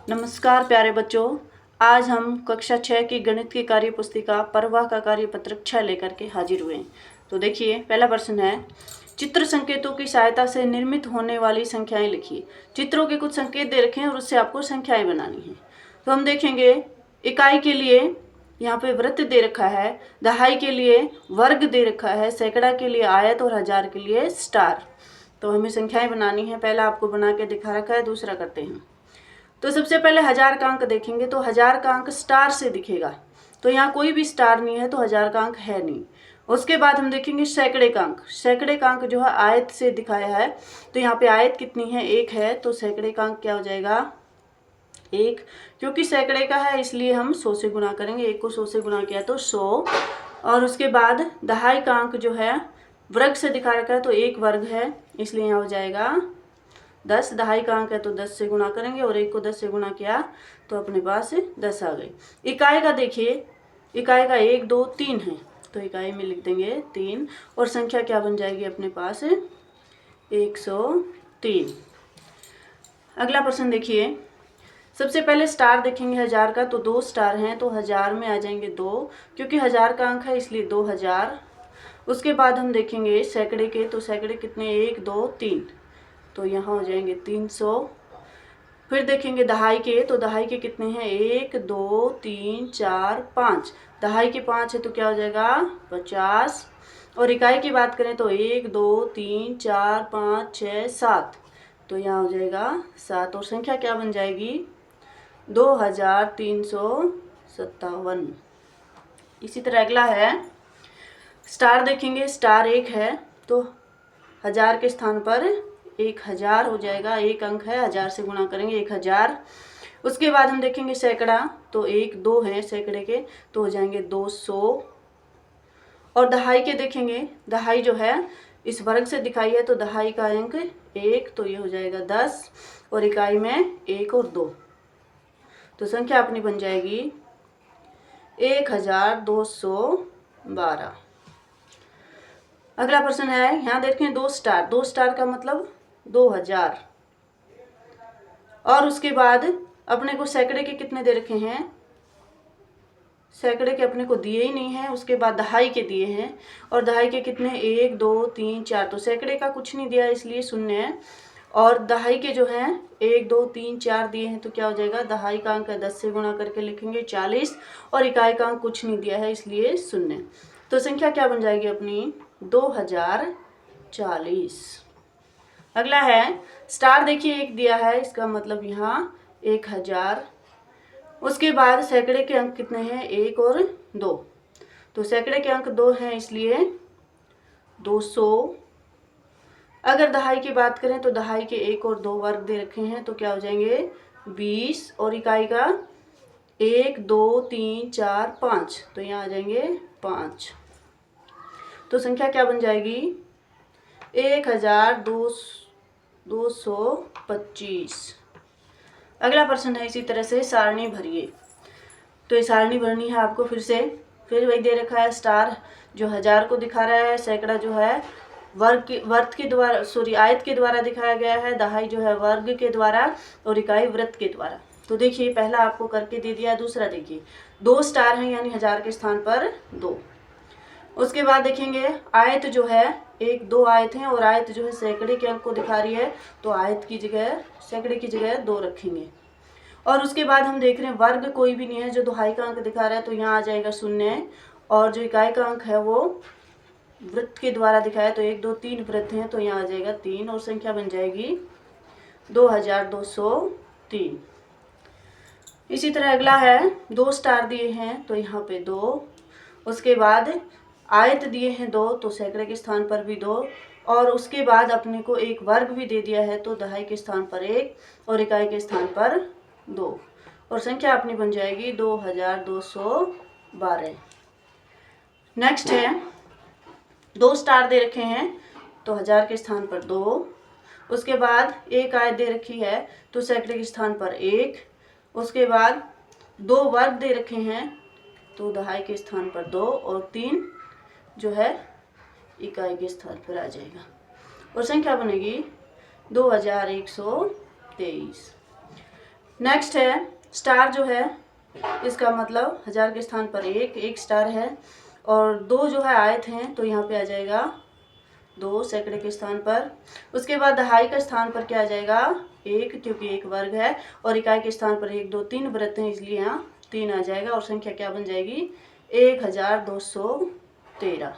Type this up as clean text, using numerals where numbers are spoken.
नमस्कार प्यारे बच्चों। आज हम कक्षा 6 की गणित की कार्य पुस्तिका परवाह का कार्यपत्रक 6 लेकर के हाजिर हुए हैं। तो देखिए, पहला प्रश्न है, चित्र संकेतों की सहायता से निर्मित होने वाली संख्याएं लिखिए। चित्रों के कुछ संकेत दे रखे हैं और उससे आपको संख्याएं बनानी है। तो हम देखेंगे, इकाई के लिए यहाँ पे वृत्त दे रखा है, दहाई के लिए वर्ग दे रखा है, सैकड़ा के लिए आयत और हजार के लिए स्टार। तो हमें संख्याएं बनानी है। पहला आपको बना के दिखा रखा है, दूसरा करते हैं। तो सबसे पहले हजार का अंक देखेंगे तो हजार का अंक स्टार से दिखेगा। तो यहाँ कोई भी स्टार नहीं है तो हजार का अंक है नहीं। उसके बाद हम देखेंगे सैकड़े का अंक। सैकड़े का अंक जो है आयत से दिखाया है, तो यहाँ पे आयत कितनी है, 1 है, तो सैकड़े का अंक क्या हो जाएगा, 1। क्योंकि सैकड़े का है इसलिए हम 100 से गुणा करेंगे। 1 को 100 से गुणा किया तो 100। और उसके बाद दहाई का अंक जो है वर्ग से दिखा रखा है, तो 1 वर्ग है, इसलिए यहाँ हो जाएगा 10। दहाई का अंक है तो 10 से गुणा करेंगे और 1 को 10 से गुणा किया तो अपने पास 10 आ गई। इकाई का देखिए, इकाई का 1 2 3 है, तो इकाई में लिख देंगे 3 और संख्या क्या बन जाएगी अपने पास, 103। अगला प्रश्न देखिए, सबसे पहले स्टार देखेंगे हजार का, तो 2 स्टार हैं, तो हजार में आ जाएंगे 2, क्योंकि हजार का अंक है इसलिए 2000। उसके बाद हम देखेंगे सैकड़े के, तो सैकड़े कितने, 1 2 3, तो यहाँ हो जाएंगे 300। फिर देखेंगे दहाई के, तो दहाई के कितने हैं, 1 2 3 4 5, दहाई के 5 है तो क्या हो जाएगा 50। और इकाई की बात करें तो 1 2 3 4 5 6 7, तो यहाँ हो जाएगा 7 और संख्या क्या बन जाएगी 2357। इसी तरह अगला है स्टार देखेंगे, स्टार 1 है तो हजार के स्थान पर 1000 हो जाएगा। 1 अंक है, 1000 से गुणा करेंगे 1000। उसके बाद हम देखेंगे सैकड़ा, तो 1 2 है सैकड़े के, तो हो जाएंगे 200। और दहाई के देखेंगे, दहाई जो है इस वर्ग से दिखाई है, तो दहाई का अंक 1, तो ये हो जाएगा 10 और इकाई में 1 और 2, तो संख्या अपनी बन जाएगी 1212। अगला प्रश्न है, यहाँ देखें 2 स्टार, 2 स्टार का मतलब 2000। और उसके बाद अपने को सैकड़े के कितने दे रखे हैं, सैकड़े के अपने को दिए ही नहीं है। उसके बाद दहाई के दिए हैं, और दहाई के कितने 1 2 3 4, तो सैकड़े का कुछ नहीं दिया इसलिए 0 है। और दहाई के जो हैं 1 2 3 4 दिए हैं, तो क्या हो जाएगा, दहाई का अंक है 10 से गुणा करके लिखेंगे 40, और इकाई का अंक कुछ नहीं दिया है इसलिए 0, तो संख्या क्या बन जाएगी अपनी 2040। अगला है स्टार, देखिए 1 दिया है, इसका मतलब यहाँ 1000। उसके बाद सैकड़े के अंक कितने हैं, 1 और 2, तो सैकड़े के अंक 2 हैं इसलिए 200। अगर दहाई की बात करें तो दहाई के 1 और 2 वर्ग दे रखे हैं, तो क्या हो जाएंगे 20, और इकाई का 1 2 3 4 5, तो यहाँ आ जाएंगे 5, तो संख्या क्या बन जाएगी 1225। अगला प्रश्न है, इसी तरह से सारणी भरिए। तो ये सारणी भरनी है आपको फिर वही दे रखा है, स्टार जो हजार को दिखा रहा है, सैकड़ा जो है वर्ग के द्वारा आयत के द्वारा दिखाया गया है, दहाई जो है वर्ग के द्वारा, और इकाई वृत्त के द्वारा। तो देखिए, पहला आपको करके दे दिया, दूसरा देखिए 2 स्टार हैं यानी हजार के स्थान पर 2। उसके बाद देखेंगे आयत जो है 1 2 आयत हैं, और आयत जो है सैकड़े के अंक को दिखा रही है, तो आयत की जगह सैकड़े की जगह 2 रखेंगे। और उसके बाद हम देख रहे हैं वर्ग कोई भी नहीं है, जो दहाई का अंक दिखा रहा है, तो यहाँ आ जाएगा 0, और जो इकाई का अंक है वो वृत्त के द्वारा दिखाया, तो 1 2 3 वृत्त हैं, तो यहाँ आ जाएगा 3, और संख्या बन जाएगी 2203। इसी तरह अगला है 2 स्टार दिए हैं, तो यहाँ पे 2। उसके बाद आयत दिए हैं 2, तो सैकड़े के स्थान पर भी 2, और उसके बाद अपने को एक वर्ग भी दे दिया है, तो दहाई के स्थान पर 1 और इकाई के स्थान पर 2, और संख्या अपनी बन जाएगी 2212। नेक्स्ट है 2 स्टार दे रखे हैं, तो हजार के स्थान पर 2। उसके बाद एक आयत दे रखी है, तो सैकड़े के स्थान पर 1। उसके बाद 2 वर्ग दे रखे हैं, तो दहाई के स्थान पर 2, और 3 जो है इकाई के स्थान पर आ जाएगा, और संख्या बनेगी 2123। नेक्स्ट है स्टार जो है, इसका मतलब 1000 के स्थान पर एक स्टार है, और 2 जो है आयत हैं तो यहाँ पे आ जाएगा 2 सैकड़े के स्थान पर। उसके बाद दहाई का स्थान पर क्या आ जाएगा 1, क्योंकि 1 वर्ग है, और इकाई के स्थान पर 1 2 3 वृत्त हैं इसलिए यहाँ 3 आ जाएगा, और संख्या क्या बन जाएगी 1213।